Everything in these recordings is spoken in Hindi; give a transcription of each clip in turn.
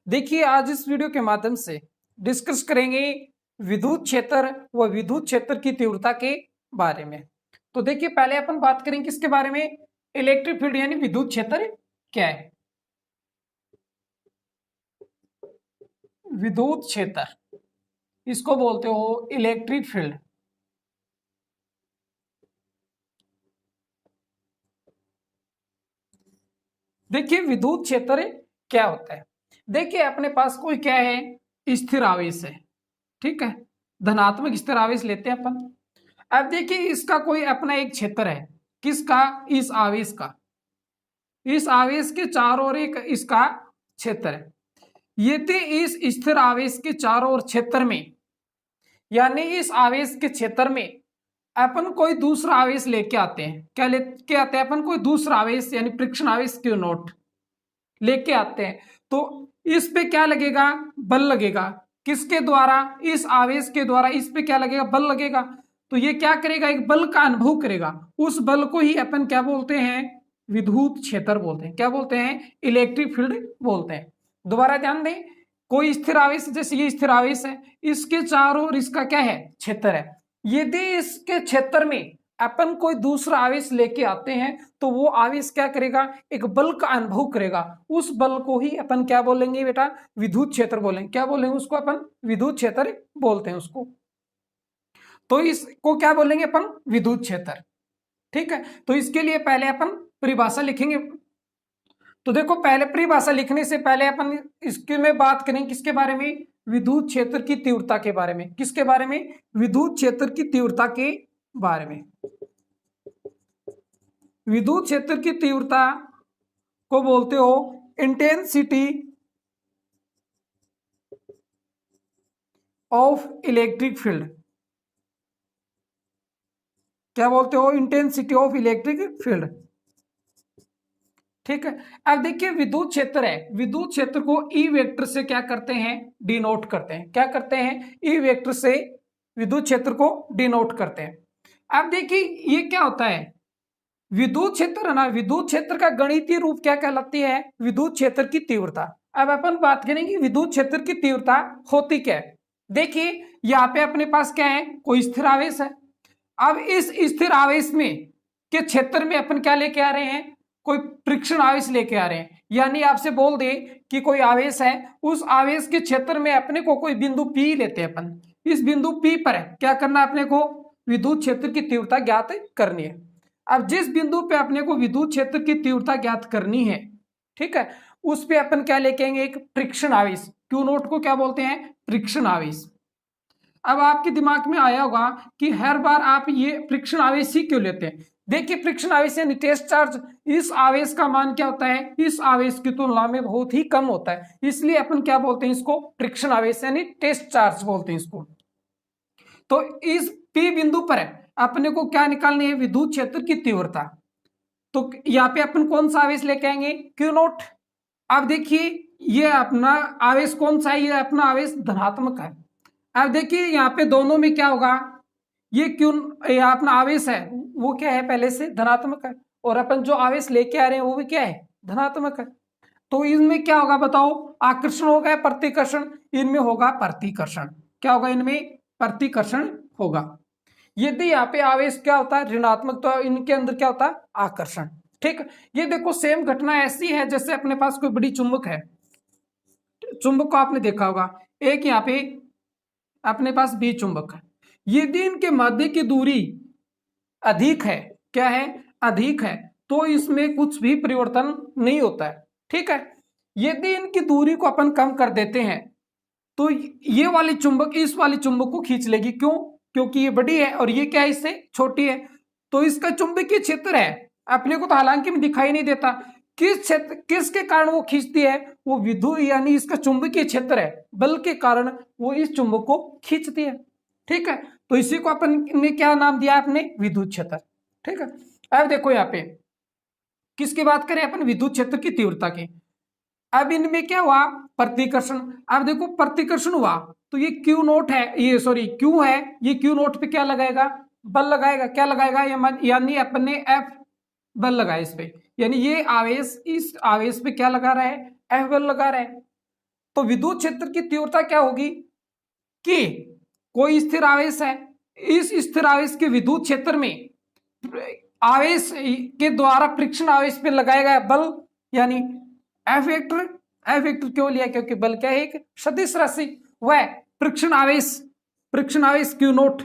देखिए आज इस वीडियो के माध्यम से डिस्कस करेंगे विद्युत क्षेत्र व विद्युत क्षेत्र की तीव्रता के बारे में। तो देखिए पहले अपन बात करेंगे किसके बारे में, इलेक्ट्रिक फील्ड यानी विद्युत क्षेत्र क्या है। विद्युत क्षेत्र इसको बोलते हो इलेक्ट्रिक फील्ड। देखिए विद्युत क्षेत्र क्या होता है। देखिए अपने पास कोई क्या है, स्थिर आवेश है, ठीक है, धनात्मक स्थिर आवेश लेते हैं अपन। अब देखिए इसका कोई अपना एक क्षेत्र है, किसका, इस आवेश का। इस आवेश के चारों ओर एक इसका क्षेत्र है। यदि इस स्थिर आवेश के चारों ओर क्षेत्र में यानी इस आवेश के क्षेत्र में अपन कोई दूसरा आवेश लेके आते हैं, क्या लेके आते हैं अपन, कोई दूसरा आवेश यानी फ्रिक्शन आवेश क्यू नॉट लेके आते हैं, तो इस पे क्या लगेगा, बल लगेगा। किसके द्वारा, इस आवेश के द्वारा इस पे क्या लगेगा, बल लगेगा। तो ये क्या करेगा, एक बल का अनुभव करेगा। उस बल को ही अपन क्या बोलते हैं, विद्युत क्षेत्र बोलते हैं। क्या बोलते हैं, इलेक्ट्रिक फील्ड बोलते हैं। दोबारा ध्यान दें, कोई स्थिर आवेश, जैसे ये स्थिर आवेश है, इसके चारों ओर इसका क्या है, क्षेत्र है। यदि इसके क्षेत्र में अपन कोई दूसरा आवेश लेके आते हैं तो वो आवेश क्या करेगा, एक बल का अनुभव करेगा। उस बल को ही अपन क्या बोलेंगे बेटा, विद्युत क्षेत्र बोलेंगे। क्या बोलेंगे उसको अपन, विद्युत क्षेत्र बोलते हैं उसको। तो इसको क्या बोलेंगे अपन, विद्युत क्षेत्र। ठीक है, तो इसके लिए पहले अपन परिभाषा लिखेंगे। तो देखो पहले परिभाषा लिखने से पहले अपन इसके में बात करें किसके बारे में, विद्युत क्षेत्र की तीव्रता के बारे में। किसके बारे में, विद्युत क्षेत्र की तीव्रता के बारे में। विद्युत क्षेत्र की तीव्रता को बोलते हो इंटेंसिटी ऑफ इलेक्ट्रिक फील्ड। क्या बोलते हो, इंटेंसिटी ऑफ इलेक्ट्रिक फील्ड। ठीक है, अब देखिए विद्युत क्षेत्र है, विद्युत क्षेत्र को ई वेक्टर से क्या करते हैं, डिनोट करते हैं। क्या करते हैं, ई वेक्टर से विद्युत क्षेत्र को डिनोट करते हैं। अब देखिए ये क्या होता है, विद्युत क्षेत्र है ना, विद्युत क्षेत्र का गणितीय रूप क्या कहलाती है, विद्युत क्षेत्र की तीव्रता। अब अपन बात करेंगे विद्युत क्षेत्र की तीव्रता होती क्या है। देखिए यहाँ पे अपने पास क्या है, कोई स्थिर आवेश है। अब इस स्थिर आवेश में के क्षेत्र में अपन क्या लेके आ रहे हैं, कोई फ्रिक्शन आवेश लेके आ रहे हैं। यानी आपसे बोल दे कि कोई आवेश है, उस आवेश के क्षेत्र में अपने को कोई बिंदु P लेते हैं अपन। इस बिंदु P पर क्या करना है अपने को, विद्युत क्षेत्र की तीव्रता ज्ञात करनी है। अब जिस बिंदु पे अपने को विद्युत क्षेत्र की तीव्रता ज्ञात करनी है, ठीक है, उस पे अपन क्या लेके आएंगे, एक फ्रिक्शन आवेश। क्यू नोट को क्या बोलते हैं, फ्रिक्शन आवेश। अब आपके दिमाग में आया होगा कि हर बार आप ये फ्रिक्शन आवेश ही क्यों लेते हैं। देखिए फ्रिक्शन आवेश यानी टेस्ट चार्ज, इस आवेश का मान क्या होता है, इस आवेश की तुलना में बहुत ही कम होता है, इसलिए अपन क्या बोलते हैं इसको, फ्रिक्शन आवेश यानी टेस्ट चार्ज बोलते हैं इसको। तो इस P बिंदु पर अपने को क्या निकालनी है, विद्युत क्षेत्र की तीव्रता। तो यहाँ पे अपन कौन सा आवेश लेके आएंगे, क्यू नोट। अब देखिए ये अपना आवेश कौन सा है, ये अपना आवेश धनात्मक है। अब देखिए यहाँ पे दोनों में क्या होगा, ये क्यों, ये अपना आवेश है वो क्या है, पहले से धनात्मक है, और अपन जो आवेश लेके आ रहे हैं वो भी क्या है, धनात्मक है। तो इनमें क्या होगा बताओ, आकर्षण होगा या प्रतिकर्षण, इनमें होगा प्रतिकर्षण। क्या होगा, इनमें प्रतिकर्षण होगा। यदि यहाँ पे आवेश क्या होता है, ऋणात्मक, तो इनके अंदर क्या होता है, आकर्षण। ठीक, ये देखो सेम घटना ऐसी है जैसे अपने पास कोई बड़ी चुंबक है। चुंबक को आपने देखा होगा, एक यहाँ पे अपने पास बी चुंबक है। यदि इनके मध्य की दूरी अधिक है, क्या है, अधिक है, तो इसमें कुछ भी परिवर्तन नहीं होता है। ठीक है, यदि इनकी दूरी को अपन कम कर देते हैं तो ये वाली चुंबक इस वाली चुंबक को खींच लेगी। क्यों, क्योंकि ये बड़ी है और ये क्या है, इससे छोटी है। तो इसका चुंबकीय क्षेत्र है, अपने को तो हालांकि में दिखाई नहीं देता, किस क्षेत्र, किसके कारण वो खींचती है, वो विद्युत यानी इसका चुंबकीय क्षेत्र है, बल के कारण वो इस चुंबक को खींचती है। ठीक है, तो इसी को अपन ने क्या नाम दिया, आपने विद्युत क्षेत्र। ठीक है, अब देखो यहाँ पे किसकी बात करें अपन, विद्युत क्षेत्र की तीव्रता की। अब इनमें क्या हुआ, प्रतिकर्षण। अब देखो प्रतिकर्षण हुआ तो ये क्यू नोट है, ये सॉरी क्यू है, ये क्यू नोट पे क्या लगाएगा, बल लगाएगा। क्या लगाएगा, यानी अपन ने एफ बल लगाया इस पे, यानी ये आवेश इस आवेश पे क्या लगा रहा है, एफ बल लगा रहा है। तो विद्युत क्षेत्र की तीव्रता क्या होगी कि कोई स्थिर आवेश है, इस स्थिर आवेश के विद्युत क्षेत्र में आवेश के द्वारा फ्रिक्शन आवेश पे लगाया गया बल, यानी एफ वेक्टर क्यों लिया, क्योंकि बल क्या है, एक सदिश राशि, वह फ्रिक्शन आवेश क्यू नोट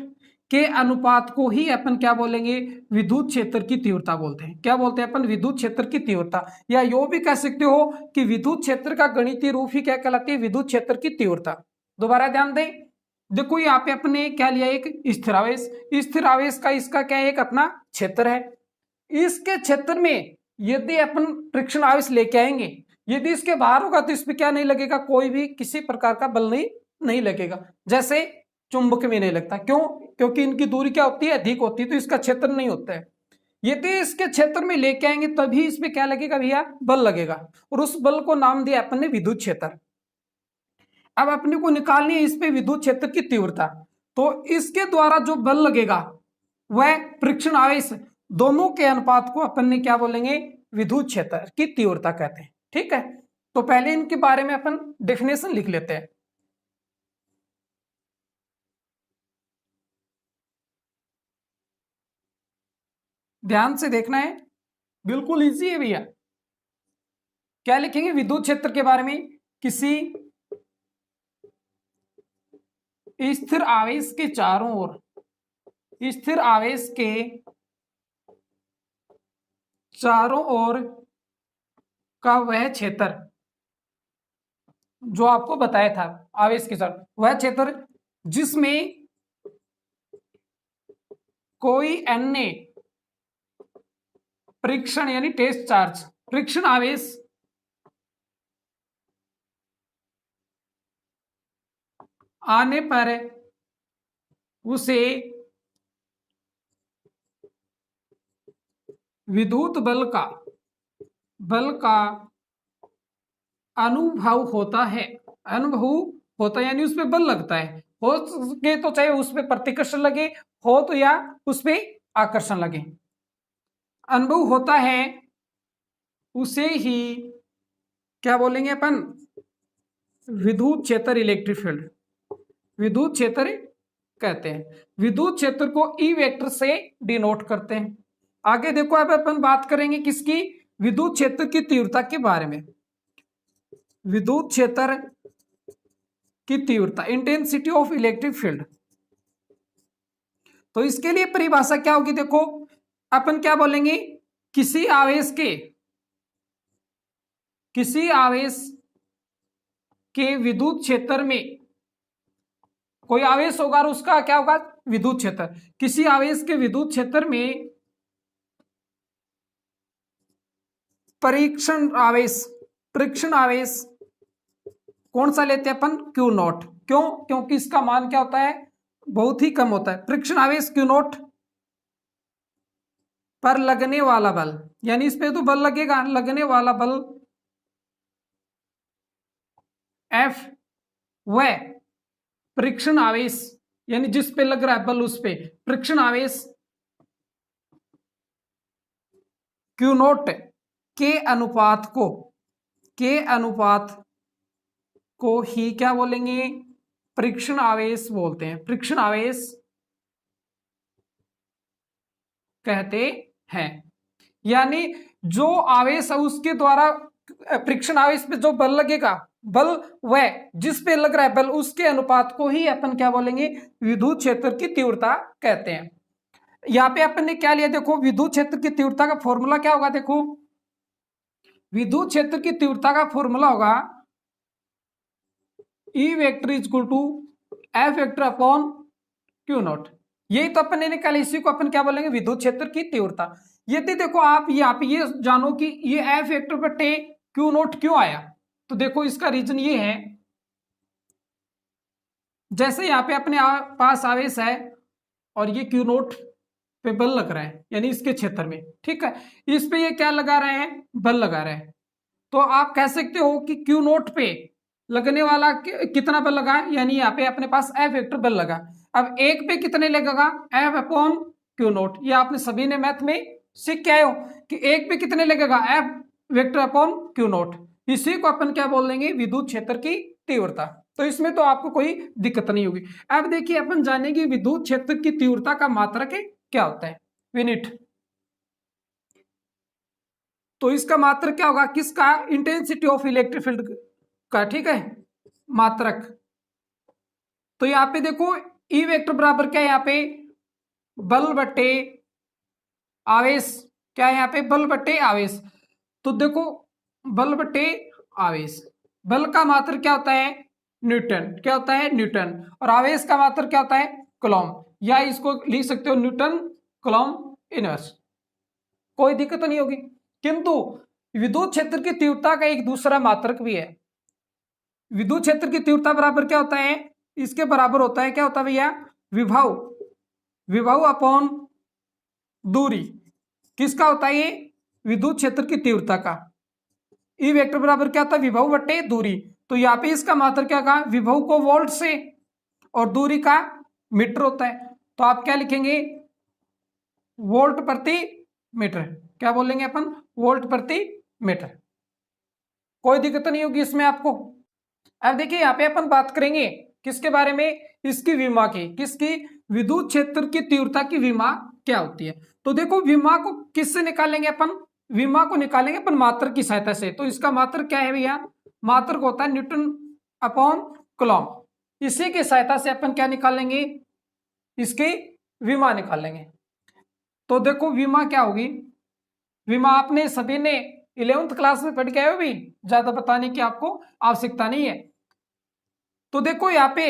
के अनुपात को ही अपन क्या बोलेंगे, विद्युत क्षेत्र की तीव्रता बोलते हैं। क्या बोलते हैं अपन, विद्युत क्षेत्र की तीव्रता, या यो भी कह सकते हो कि विद्युत क्षेत्र का गणितीय रूप ही क्या कहलाती है, विद्युत क्षेत्र की तीव्रता। दोबारा ध्यान दें, देखो यहाँ पे अपने क्या लिया, एक स्थिर आवेश का इसका क्या है, एक अपना क्षेत्र है। इसके क्षेत्र में यदि अपन फ्रिक्शन आवेश लेके आएंगे, यदि इसके बाहर होगा तो इस पे क्या नहीं लगेगा, कोई भी किसी प्रकार का बल नहीं लगेगा, जैसे चुंबक में नहीं लगता। क्यों, क्योंकि इनकी दूरी क्या होती है, अधिक होती है, तो इसका क्षेत्र नहीं होता है। यदि इसके क्षेत्र में लेके आएंगे तभी इसमें क्या लगेगा भैया, बल लगेगा, और उस बल को नाम दिया अपन ने विद्युत क्षेत्र। अब अपने को निकालनी है इस पे विद्युत क्षेत्र की तीव्रता, तो इसके द्वारा जो बल लगेगा वह फ्रिक्शन आवेश दोनों के अनुपात को अपन ने क्या बोलेंगे, विद्युत क्षेत्र की तीव्रता कहते हैं। ठीक है, तो पहले इनके बारे में अपन डेफिनेशन लिख लेते हैं। ध्यान से देखना है, बिल्कुल इजी है भैया। क्या लिखेंगे, विद्युत क्षेत्र के बारे में, किसी स्थिर आवेश के चारों ओर, स्थिर आवेश के चारों ओर का वह क्षेत्र जो आपको बताया था, आवेश के साथ वह क्षेत्र जिसमें कोई अन्य फ्रिक्शन यानी टेस्ट चार्ज, फ्रिक्शन आवेश आने पर उसे विद्युत बल का अनुभव होता है, यानी उसमें बल लगता है, हो सके तो चाहे उसमें प्रतिकर्षण लगे हो तो या उसमें आकर्षण लगे, अनुभव होता है, उसे ही क्या बोलेंगे अपन, विद्युत क्षेत्र, इलेक्ट्रिक फील्ड, विद्युत क्षेत्र कहते हैं। विद्युत क्षेत्र को ई वेक्टर से डिनोट करते हैं। आगे देखो, अब अपन बात करेंगे किसकी, विद्युत क्षेत्र की तीव्रता के बारे में। विद्युत क्षेत्र की तीव्रता, इंटेंसिटी ऑफ इलेक्ट्रिक फील्ड, तो इसके लिए परिभाषा क्या होगी, देखो अपन क्या बोलेंगे, किसी आवेश के विद्युत क्षेत्र में, कोई आवेश होगा और उसका क्या होगा, विद्युत क्षेत्र, किसी आवेश के विद्युत क्षेत्र में फ्रिक्शन आवेश कौन सा लेते हैं अपन, क्यू नॉट। क्यों, क्योंकि इसका मान क्या होता है, बहुत ही कम होता है। फ्रिक्शन आवेश क्यू नॉट पर लगने वाला बल, यानी इस पे तो बल लगेगा, लगने वाला बल एफ, वह फ्रिक्शन आवेश यानी जिस पे लग रहा है बल, उस पे फ्रिक्शन आवेश क्यू नॉट के अनुपात को ही क्या बोलेंगे, फ्रिक्शन आवेश बोलते हैं, फ्रिक्शन आवेश कहते हैं। यानी जो आवेश है उसके द्वारा फ्रिक्शन आवेश पे जो बल लगेगा, बल वह जिस पे लग रहा है बल, उसके अनुपात को ही अपन क्या बोलेंगे, विद्युत क्षेत्र की तीव्रता कहते हैं। यहाँ पे अपन ने क्या लिया, देखो विद्युत क्षेत्र की तीव्रता का फॉर्मूला क्या होगा, देखो विद्युत क्षेत्र की तीव्रता का फॉर्मूला होगा E vector is equal to F vector upon Q naught. यही तो अपन ने निकाला, इसी को अपन क्या बोलेंगे, विद्युत क्षेत्र की तीव्रता। यदि देखो आप यहाँ पे ये जानो कि ये एफ वेक्टर बटे क्यू नॉट क्यों आया, तो देखो इसका रीजन ये है, जैसे यहाँ पे अपने पास आवेश है और ये क्यू नॉट पे बल लग रहा है, यानी इसके क्षेत्र में, ठीक है, इस पे ये क्या लगा रहे हैं, बल लगा रहे हैं, तो आप कह सकते हो कि क्यू नॉट पे लगने वाला कितना बल लगा, यानी यहाँ पे अपने पास एफ वेक्टर बल लगा। अब एक पे कितने लगेगा, एफ अपॉन क्यू नॉट, ये आपने सभी ने मैथ में सीख के आए हो कि एक पे कितने लगेगा, F vector upon Q not. इसी को अपन क्या बोल देंगे, विद्युत क्षेत्र की तीव्रता। तो इसमें तो आपको कोई दिक्कत नहीं होगी। अब देखिए अपन जानेंगे विद्युत क्षेत्र की तीव्रता का मात्रक क्या होता है, यूनिट। तो इसका मात्रक क्या होगा, किसका, इंटेंसिटी ऑफ इलेक्ट्रिक फील्ड का, ठीक है, मात्रक। तो यहां पे देखो ई वेक्टर बराबर क्या है, यहां पे बल बटे आवेश, क्या है यहां पे, बल बटे आवेश। तो देखो बल बटे आवेश, बल का मात्रक क्या होता है, न्यूटन, क्या होता है, न्यूटन, और आवेश का मात्रक क्या होता है, कूलॉम, या इसको लिख सकते हो न्यूटन कूलॉम इनवर्स, कोई दिक्कत नहीं होगी। किंतु विद्युत क्षेत्र की तीव्रता का एक दूसरा मात्रक भी है। विद्युत क्षेत्र की तीव्रता बराबर क्या होता है, इसके बराबर होता है, क्या होता है भैया, विभव, विभव अपॉन दूरी, किसका होता है ये, विद्युत क्षेत्र की तीव्रता का। ई वेक्टर बराबर क्या होता है, विभव बटे दूरी। तो यहाँ पे इसका मात्रक क्या कहा, विभव को वोल्ट से और दूरी का मीटर होता है। तो आप क्या लिखेंगे, वोल्ट प्रति मीटर, क्या बोलेंगे अपन, वोल्ट प्रति मीटर, कोई दिक्कत नहीं होगी इसमें आपको। अब देखिए यहाँ पे अपन बात करेंगे किसके बारे में, इसकी विमा की, किसकी, विद्युत क्षेत्र की तीव्रता की विमा क्या होती है। तो देखो विमा को किससे निकालेंगे अपन, विमा को निकालेंगे अपन मात्रक की सहायता से। तो इसका मात्रक क्या है भैया, मात्रक होता है न्यूटन अपॉन कूलॉम, इसी की सहायता से अपन क्या निकालेंगे, इसकी विमा निकालेंगे। तो देखो विमा क्या होगी, विमा आपने सभी ने 11th क्लास में पढ़ के आए हो, भी ज्यादा बताने की आपको आवश्यकता नहीं है। तो देखो यहाँ पे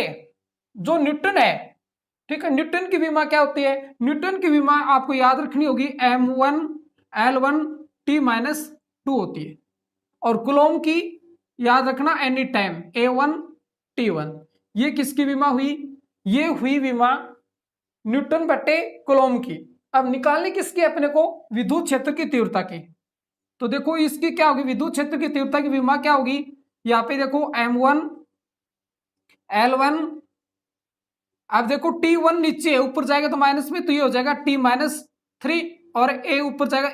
जो न्यूटन है, ठीक है, न्यूटन की विमा क्या होती है, न्यूटन की विमा आपको याद रखनी होगी m1L1T-2 होती है, और कूलॉम की याद रखना एनी टाइम A1T1। ये किसकी विमा हुई, ये हुई विमा न्यूटन बटे कूलॉम की। अब निकालनी किसकी अपने को, विद्युत क्षेत्र की तीव्रता की। तो देखो इसकी क्या होगी, विद्युत क्षेत्र की तीव्रता की विमा क्या होगी, यहाँ पे देखो m1L1, अब देखो T1 नीचे है, ऊपर जाएगा तो माइनस में, तो ये हो जाएगा T-3, और A ऊपर जाएगा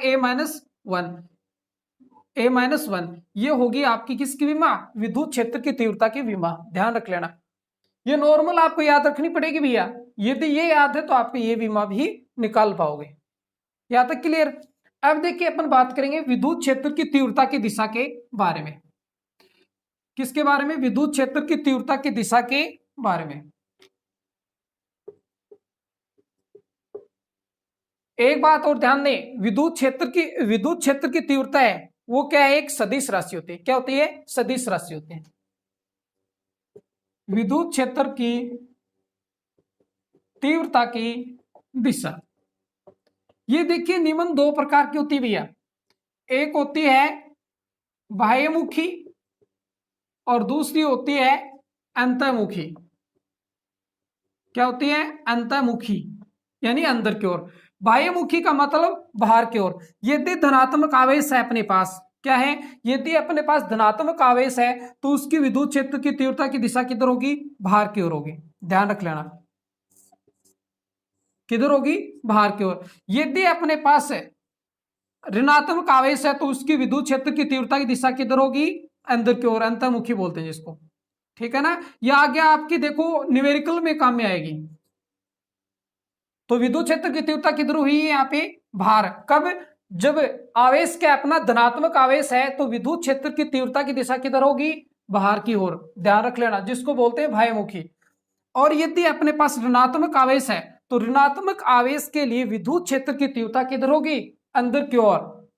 A-1, ये होगी आपकी किसकी विमा, विद्युत क्षेत्र की तीव्रता की विमा, ध्यान रख लेना। ये नॉर्मल आपको याद रखनी पड़ेगी भैया, यदि ये याद है तो आपको ये विमा भी निकाल पाओगे। यहां तक क्लियर। अब देखिए अपन बात करेंगे विद्युत क्षेत्र की तीव्रता की दिशा के बारे में, किसके बारे में, विद्युत क्षेत्र की तीव्रता की दिशा के बारे में। एक बात और ध्यान दें, विद्युत क्षेत्र की तीव्रता है वो क्या है, एक सदिश राशि होती है, क्या होती है, सदिश राशि होती है। विद्युत क्षेत्र की तीव्रता की दिशा, ये देखिए निम्न दो प्रकार की होती है भैया, एक होती है बाह्यमुखी और दूसरी होती है अंतर्मुखी। क्या होती है, अंतर्मुखी यानी अंदर की ओर, बाह्यमुखी का मतलब बाहर की ओर। यदि धनात्मक आवेश है अपने पास, क्या है, यदि अपने पास धनात्मक आवेश है तो उसकी विद्युत क्षेत्र की तीव्रता की दिशा किधर होगी, बाहर की ओर होगी, ध्यान रख लेना, किधर होगी, बाहर की ओर। यदि अपने पास ऋणात्मक आवेश है तो उसकी विद्युत क्षेत्र की तीव्रता की दिशा किधर होगी, अंदर की ओर, अंतर्मुखी बोलते हैं जिसको, ठीक है ना। यह आगे आपकी देखो न्यूमेरिकल में काम में आएगी। तो विद्युत क्षेत्र की तीव्रता किधर हुई है, यहाँ पे बाहर, कब, जब आवेश क्या अपना धनात्मक आवेश है तो विद्युत क्षेत्र की तीव्रता की दिशा किधर होगी, बाहर की ओर, ध्यान रख लेना, जिसको बोलते हैं बाह्यमुखी। और यदि अपने पास ऋणात्मक आवेश है तो ऋणात्मक आवेश के लिए विद्युत क्षेत्र की तीव्रता किधर होगी, अंदर की ओर,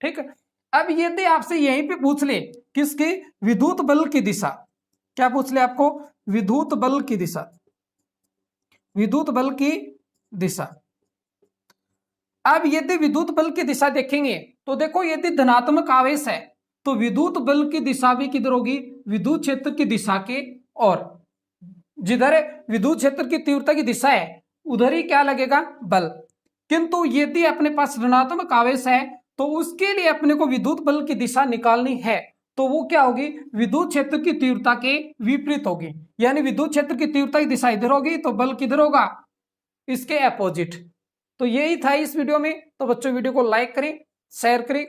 ठीक है। अब यदि आपसे यहीं पे पूछ ले किसकी, विद्युत बल की दिशा, क्या पूछ ले आपको, विद्युत बल की दिशा, विद्युत बल की दिशा। अब यदि विद्युत बल की दिशा देखेंगे तो देखो यदि धनात्मक आवेश है तो विद्युत बल की दिशा भी किधर होगी, विद्युत क्षेत्र की दिशा के, और जिधर विद्युत क्षेत्र की तीव्रता की दिशा है उधर ही क्या लगेगा, बल। किंतु यदि अपने पास ऋणात्मक आवेश है तो उसके लिए अपने को विद्युत बल की दिशा निकालनी है, तो वो क्या होगी, विद्युत क्षेत्र की तीव्रता के विपरीत होगी, यानी विद्युत क्षेत्र की तीव्रता की दिशा इधर होगी तो बल किधर होगा, इसके अपोजिट। तो यही था इस वीडियो में। तो बच्चों वीडियो को लाइक करें, शेयर करें।